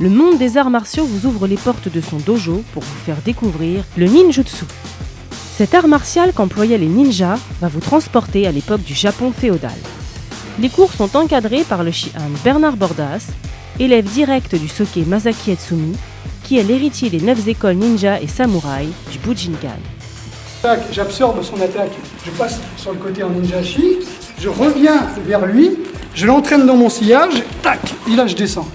Le monde des arts martiaux vous ouvre les portes de son dojo pour vous faire découvrir le ninjutsu. Cet art martial qu'employaient les ninjas va vous transporter à l'époque du Japon féodal. Les cours sont encadrés par le Shihan Bernard Bordas, élève direct du Soke Masaki Etsumi, qui est l'héritier des 9 écoles ninja et samouraï du Bujinkan. J'absorbe son attaque, je passe sur le côté en ninjashi, je reviens vers lui, je l'entraîne dans mon sillage, tac, et là je descends.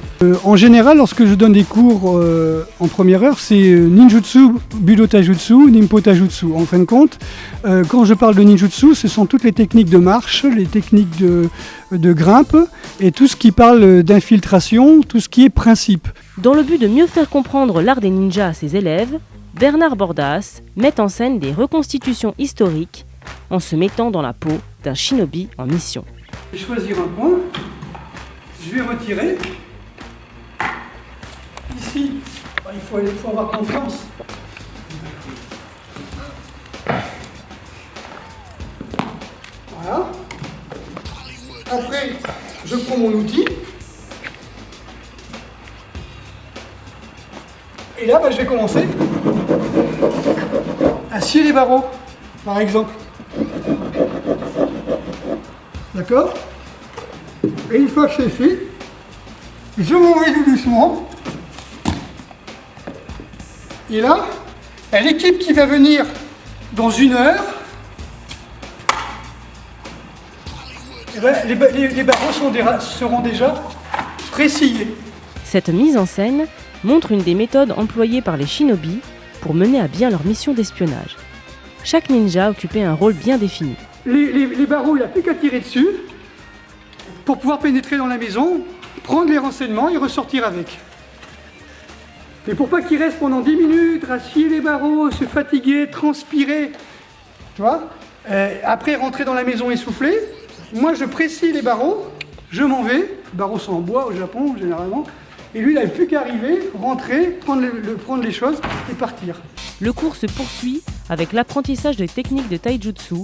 En général, lorsque je donne des cours en première heure, c'est ninjutsu, budo taijutsu, nimpo taijutsu. En fin de compte, quand je parle de ninjutsu, ce sont toutes les techniques de marche, les techniques de grimpe et tout ce qui parle d'infiltration, tout ce qui est principe. Dans le but de mieux faire comprendre l'art des ninjas à ses élèves, Bernard Bordas met en scène des reconstitutions historiques en se mettant dans la peau d'un shinobi en mission. Je vais choisir un point, je vais retirer. Ici, il faut avoir confiance. Voilà. Après, je prends mon outil. Et là, je vais commencer à scier les barreaux, par exemple. D'accord? Et une fois que c'est fait, je m'en vais tout doucement. Et là, l'équipe qui va venir dans 1 heure, les barreaux seront déjà pressillés. Cette mise en scène montre une des méthodes employées par les shinobi pour mener à bien leur mission d'espionnage. Chaque ninja occupait un rôle bien défini. Les barreaux, il n'y a plus qu'à tirer dessus pour pouvoir pénétrer dans la maison, prendre les renseignements et ressortir avec. Mais pour pas qu'ils restent pendant 10 minutes à scier les barreaux, se fatiguer, transpirer, tu vois, après rentrer dans la maison essoufflé, moi je pressille les barreaux, je m'en vais, les barreaux sont en bois au Japon généralement, et lui il n'avait plus qu'à arriver, rentrer, prendre les choses et partir. Le cours se poursuit avec l'apprentissage de techniques de taijutsu,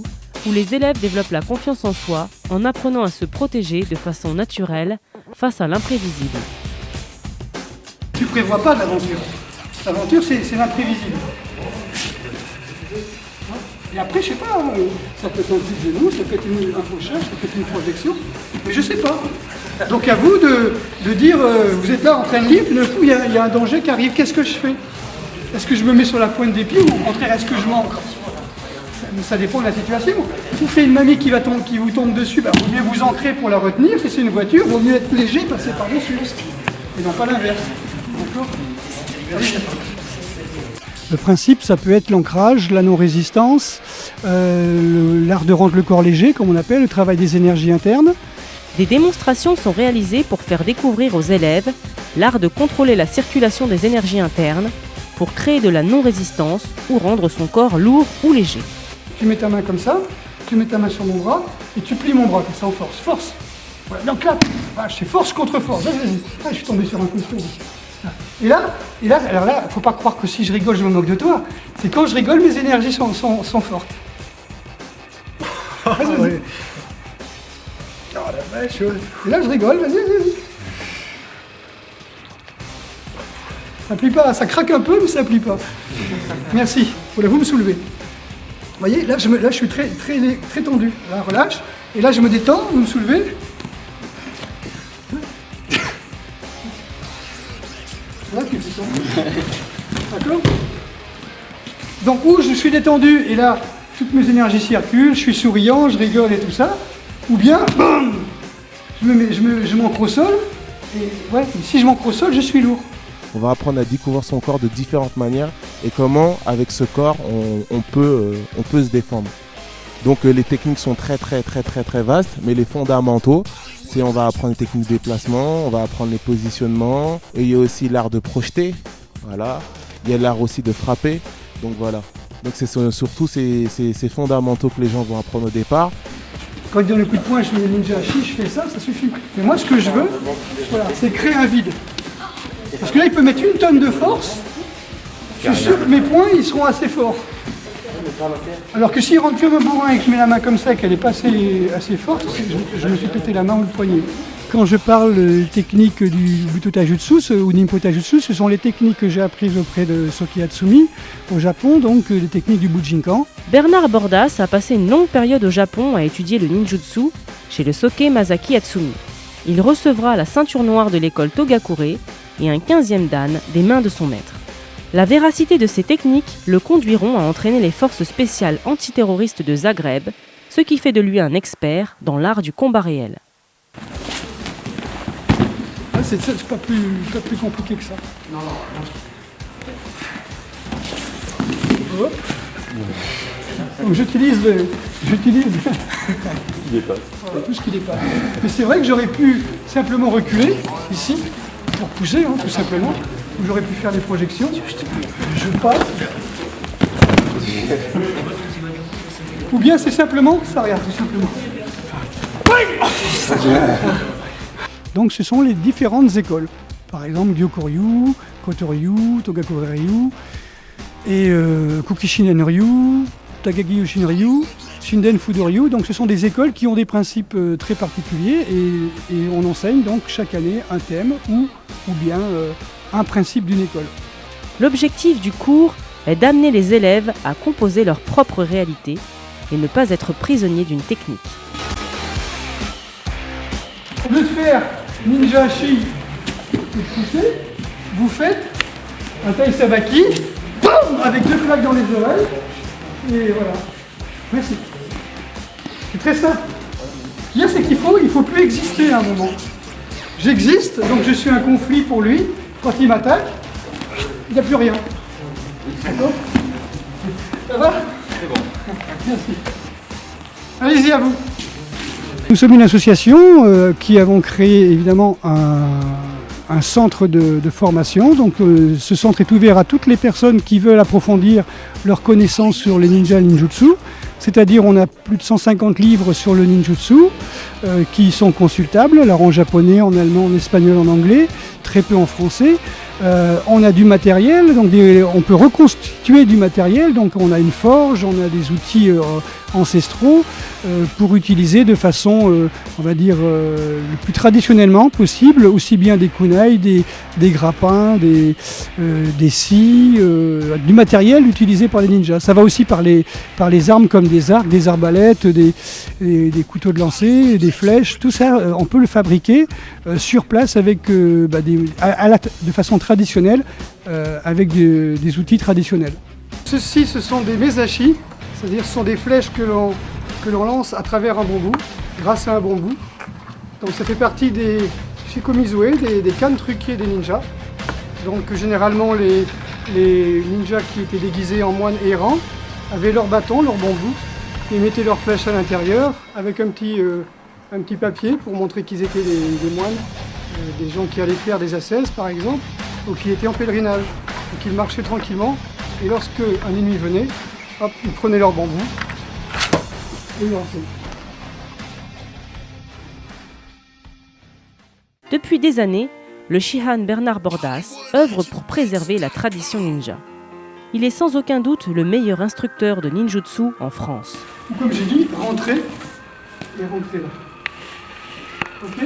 où les élèves développent la confiance en soi en apprenant à se protéger de façon naturelle face à l'imprévisible. Tu prévois pas d'aventure. L'aventure, c'est l'imprévisible. Et après, je sais pas, ça peut être un petit genou, ça peut être un fauchage, ça peut être une projection, mais je sais pas. Donc à vous de dire, vous êtes là en train de lire, d'un coup, il y a un danger qui arrive, qu'est-ce que je fais? Est-ce que je me mets sur la pointe des pieds ou au contraire, est-ce que je manque? Ça dépend de la situation. Si vous faites une mamie qui vous tombe dessus, vaut mieux vous ancrer pour la retenir. Si c'est une voiture, vaut mieux être léger, passer par-dessus. Et non pas l'inverse. Le principe, ça peut être l'ancrage, la non-résistance, l'art de rendre le corps léger, comme on appelle, le travail des énergies internes. Des démonstrations sont réalisées pour faire découvrir aux élèves l'art de contrôler la circulation des énergies internes pour créer de la non-résistance ou rendre son corps lourd ou léger. Tu mets ta main comme ça, tu mets ta main sur mon bras et tu plies mon bras comme ça en force. Force. Voilà, donc là, c'est force contre force. Vas-y. Je suis tombé sur un costaud. Et là, alors là, faut pas croire que si je rigole, je me moque de toi. C'est quand je rigole, mes énergies sont fortes. Vas-y. Oh la vache. Et là, je rigole, vas-y. Ça plie pas, ça craque un peu, mais ça plie pas. Merci. Voilà, vous me soulevez. Vous voyez, là, je suis très tendu. Là, relâche. Et là, je me détends, vous me soulevez. Là, tu fais ça. D'accord? Donc, où je suis détendu, et là, toutes mes énergies circulent, je suis souriant, je rigole et tout ça. Ou bien, bam, je m'ancre au sol, et ouais, si je m'ancre au sol, je suis lourd. On va apprendre à découvrir son corps de différentes manières et comment, avec ce corps, on peut se défendre. Donc les techniques sont très vastes, mais les fondamentaux, c'est on va apprendre les techniques de déplacement, on va apprendre les positionnements, et il y a aussi l'art de projeter, voilà. Il y a l'art aussi de frapper, donc voilà. Donc c'est surtout ces fondamentaux que les gens vont apprendre au départ. Quand il donne le coup de poing, je fais le ninja hachi, je fais ça suffit. Mais moi, ce que je veux, voilà, c'est créer un vide. Parce que là, il peut mettre 1 tonne de force. Je suis sûr que mes poings, ils seront assez forts. Alors que s'il rentre comme un bourrin et que je mets la main comme ça et qu'elle n'est pas assez forte, je me suis pété la main ou le poignet. Quand je parle technique du Buto Taijutsu ou Ninpo Taijutsu, ce sont les techniques que j'ai apprises auprès de Soki Hatsumi au Japon, donc les techniques du Bujinkan. Bernard Bordas a passé une longue période au Japon à étudier le ninjutsu chez le Soke Masaki Hatsumi. Il recevra la ceinture noire de l'école Togakure et un 15e dan des mains de son maître. La véracité de ces techniques le conduiront à entraîner les forces spéciales antiterroristes de Zagreb, ce qui fait de lui un expert dans l'art du combat réel. Ah, c'est pas plus compliqué que ça. Non. Hop. Donc j'utilise tout ce qui dépasse. Mais c'est vrai que j'aurais pu simplement reculer ici pour pousser, tout simplement. Ou j'aurais pu faire des projections. Je passe. Ou bien c'est simplement ça, regarde, tout simplement. Donc ce sont les différentes écoles. Par exemple, Gyokuryu, Kotoryu, Togakure-ryu, et Kukishinen Ryu, Takagi Yoshin Ryu, Shinden Fudo Ryu. Donc ce sont des écoles qui ont des principes très particuliers et on enseigne donc chaque année un thème ou bien un principe d'une école. L'objectif du cours est d'amener les élèves à composer leur propre réalité et ne pas être prisonniers d'une technique. Au lieu de faire ninja-shi et pousser, vous faites un taisabaki avec 2 claques dans les oreilles et voilà. Merci. C'est très simple. Ce qu'il y a, c'est qu'il faut plus exister à un moment. J'existe, donc je suis un conflit pour lui. Quand il m'attaque, il n'y a plus rien. D'accord ? Ça va ? C'est bon. Merci. Allez-y, à vous. Nous sommes une association qui avons créé évidemment un centre de formation. Donc ce centre est ouvert à toutes les personnes qui veulent approfondir leurs connaissances sur les ninjas et le ninjutsu. C'est-à-dire on a plus de 150 livres sur le ninjutsu qui sont consultables, alors en japonais, en allemand, en espagnol, en anglais, très peu en français. On a du matériel, donc on peut reconstituer du matériel, donc on a une forge, on a des outils ancestraux pour utiliser de façon, on va dire, le plus traditionnellement possible, aussi bien des kunai, des grappins, des scies, du matériel utilisé par les ninjas. Ça va aussi par les armes comme des arcs, des arbalètes, des couteaux de lancer, des flèches, tout ça on peut le fabriquer sur place avec, de façon traditionnelle, avec des outils traditionnels. Ceci, ce sont des mesashi, c'est-à-dire ce sont des flèches que l'on lance à travers un bambou, grâce à un bambou. Donc ça fait partie des shikomizue, des cannes truquées des ninjas. Donc généralement les ninjas qui étaient déguisés en moines errants avaient leur bâton, leur bambou, et mettaient leurs flèches à l'intérieur avec un petit papier pour montrer qu'ils étaient des moines, des gens qui allaient faire des assaises par exemple, ou qui étaient en pèlerinage. Donc ils marchaient tranquillement, et lorsque un ennemi venait, hop, ils prenaient leur bambou et ils lançaient. Depuis des années, le Shihan Bernard Bordas œuvre pour préserver la tradition ninja. Il est sans aucun doute le meilleur instructeur de ninjutsu en France. Comme j'ai dit, rentrez et rentrez là. Ok ?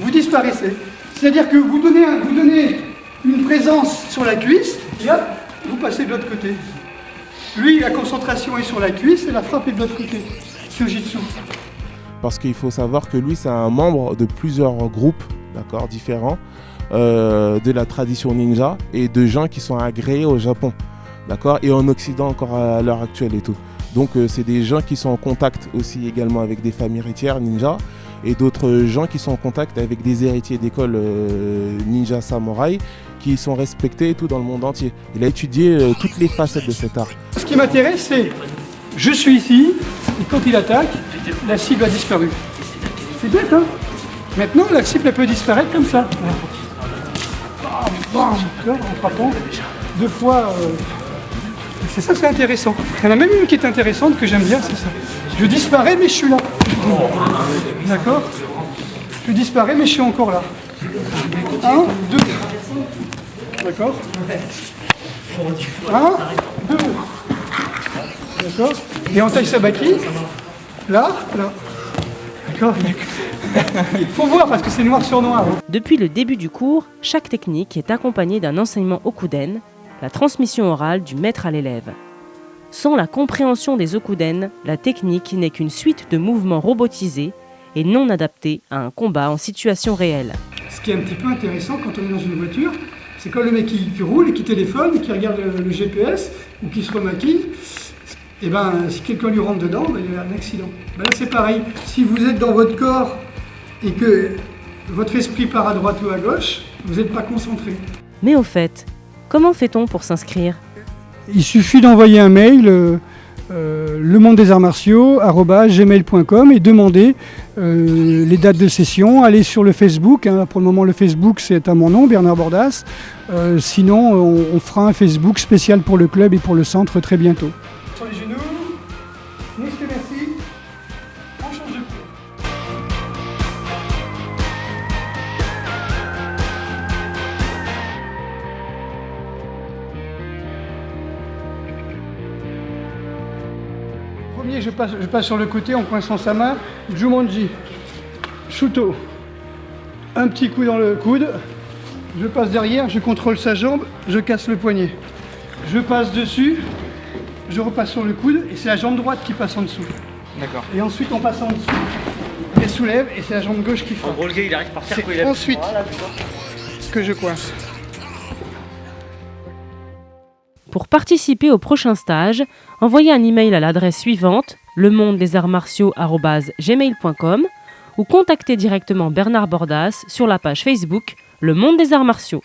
Vous disparaissez. C'est-à-dire que vous donnez une présence sur la cuisse et hop, vous passez de l'autre côté. Lui, la concentration est sur la cuisse et la frappe est de l'autre côté. Shujitsu. Parce qu'il faut savoir que lui, c'est un membre de plusieurs groupes, d'accord, différents, de la tradition ninja et de gens qui sont agréés au Japon, d'accord, et en Occident encore à l'heure actuelle et tout. Donc c'est des gens qui sont en contact aussi également avec des familles héritières ninja et d'autres gens qui sont en contact avec des héritiers d'écoles ninja samouraï qui sont respectés et tout dans le monde entier. Il a étudié toutes les facettes de cet art. Ce qui m'intéresse, c'est je suis ici et quand il attaque, la cible a disparu. C'est bête, hein ? Maintenant, la cible elle peut disparaître comme ça. Bam, bam, en frappant 2 fois. C'est ça, c'est intéressant. Il y en a même une qui est intéressante que j'aime bien, c'est ça. Je disparais, mais je suis là. D'accord ? Je disparais, mais je suis encore là. 1, 2. D'accord ? 1, 2. D'accord ? Et en taisabaki, là. D'accord. Il faut voir parce que c'est noir sur noir. Depuis le début du cours, chaque technique est accompagnée d'un enseignement okuden, la transmission orale du maître à l'élève. Sans la compréhension des okuden, la technique n'est qu'une suite de mouvements robotisés et non adaptés à un combat en situation réelle. Ce qui est un petit peu intéressant quand on est dans une voiture, c'est quand le mec qui roule et qui téléphone, qui regarde le GPS ou qui se remaquille, et si quelqu'un lui rentre dedans, il y a un accident. Là c'est pareil, si vous êtes dans votre corps et que votre esprit part à droite ou à gauche, vous n'êtes pas concentré. Mais au fait, comment fait-on pour s'inscrire ? Il suffit d'envoyer un mail lemondesartsmartiaux@gmail.com et demander les dates de session. Allez sur le Facebook, pour le moment le Facebook c'est à mon nom, Bernard Bordas. Sinon on fera un Facebook spécial pour le club et pour le centre très bientôt. Sur les genoux, muscles, merci. On change de pied. Premier, je passe sur le côté en coinçant sa main. Jumanji, Shuto. Un petit coup dans le coude. Je passe derrière, je contrôle sa jambe, je casse le poignet. Je passe dessus, je repasse sur le coude et c'est la jambe droite qui passe en dessous. D'accord. Et ensuite on passe en dessous. Je soulève et c'est la jambe gauche qui frappe. En gros, le gars il arrive par terre quand il C'est a... ensuite que je coince. Pour participer au prochain stage, envoyez un email à l'adresse suivante lemondesartsmartiaux@gmail.com ou contactez directement Bernard Bordas sur la page Facebook Le Monde des Arts Martiaux.